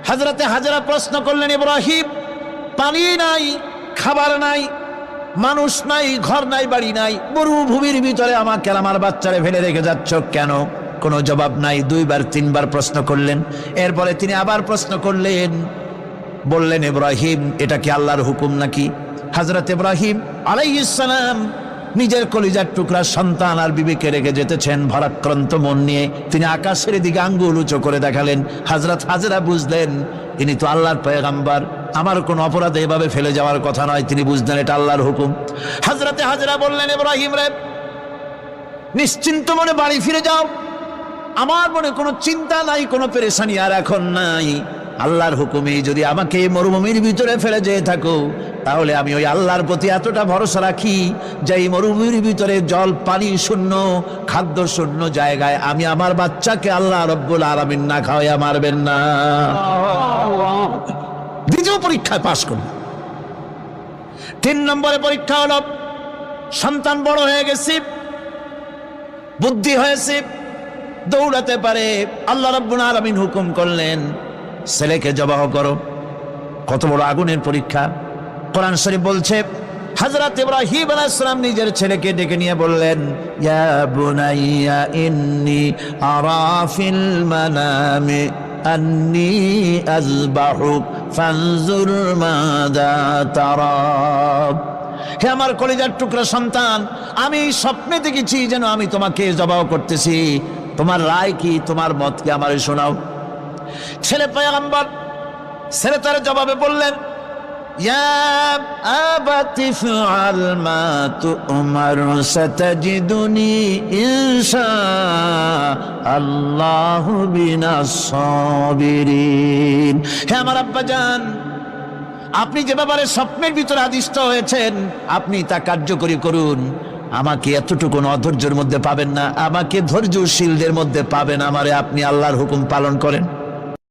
হযরতে হাজরা প্রশ্ন করলেন, ইব্রাহিম, পানি নাই, খাবার নাই, মানুষ নাই, ঘর নাই, বাড়ি নাই, মরুভূমির ভিতরে আমাকে আর আমার বাচ্চারে ফেলে রেখে যাচ্ছ কেন? কোনো জবাব নাই। 2 বার 3 বার প্রশ্ন করলেন। এরপরে তিনি আবার প্রশ্ন করলেন, বললেন, ইব্রাহিম, এটা কি আল্লাহর হুকুম নাকি? হযরত ইব্রাহিম আলাইহিস সালাম নিজের কলিজার টুকরা সন্তান আর বিবিকে রেখে যেতেছেন ভারাক্রান্ত মন নিয়ে। তিনি আকাশের দিকে আঙ্গুল উঁচু করে দেখালেন। হযরত হাজরা বুঝলেন ইনি তো আল্লাহর পয়গম্বর, আমার কোন অপরাধে এভাবে ফেলে যাওয়ার কথা নয়। তিনি বুঝলেন এটা আল্লাহর হুকুম। হযরতে হাজরা বললেন, ইব্রাহিম রে, নিশ্চিন্ত মনে বাড়ি ফিরে যাও, আমার মনে কোনো চিন্তা নাই, কোনো পেরেশানি আর এখন নাই। আল্লাহর হুকুমে যদি আমাকে মরুভূমির ভিতরে ফেলে যেয়ে থাকো, তাহলে আমি ওই আল্লাহর প্রতি এতটা ভরসা রাখি যে এই মরুভূমির ভিতরে জল পানি শূন্য, খাদ্য শূন্য জায়গায় আমি আমার বাচ্চাকে আল্লাহ রব্বুল আলামিন না খাওয়াইয়া মারবেন না। দ্বিতীয় পরীক্ষায় পাশ করল। 3 নম্বরে পরীক্ষা হলো, সন্তান বড় হয়ে গেছে, বুদ্ধি হয়েছে, দৌড়াতে পারে। আল্লাহ রাব্বুল আলামিন হুকুম করলেন, ছেলেকে জবাহ করো। কত বড় আগুনের পরীক্ষা! কোরআন শরীফ বলছে, হযরত ইব্রাহিম আলাইহিস সালাম নিজের ছেলেকে ডেকে নিয়ে বললেন, ইয়া বুনাইয়া ইন্নী আরা ফিল মানামি আন্নী আযবাহুক ফানজুর মাযা তারা। হে আমার কলিজার টুকরা সন্তান, আমি স্বপ্নে দেখেছি যেন আমি তোমাকে জবাহ করতেছি, তোমার রায় কি, তোমার মত কি, আমারে শোনাও। ছেলে পয়গম্বর, ছেলে তার জবাবে বললেন, ইয়া আবাতি ফাআল মা তু'মার সাতাজিদুনি ইনশাআল্লাহু বিনাস সাবিরিন। হে আমার আব্বাজান, আপনি যে ব্যাপারে স্বপ্নের ভিতরে আদিষ্ট হয়েছেন, আপনি তা কার্যকরী করুন। আমাকে এতটুকু অধৈর্যের মধ্যে পাবেন না, আমাকে ধৈর্যশীলদের মধ্যে পাবেন। আমারে আপনি আল্লাহর হুকুম পালন করেন।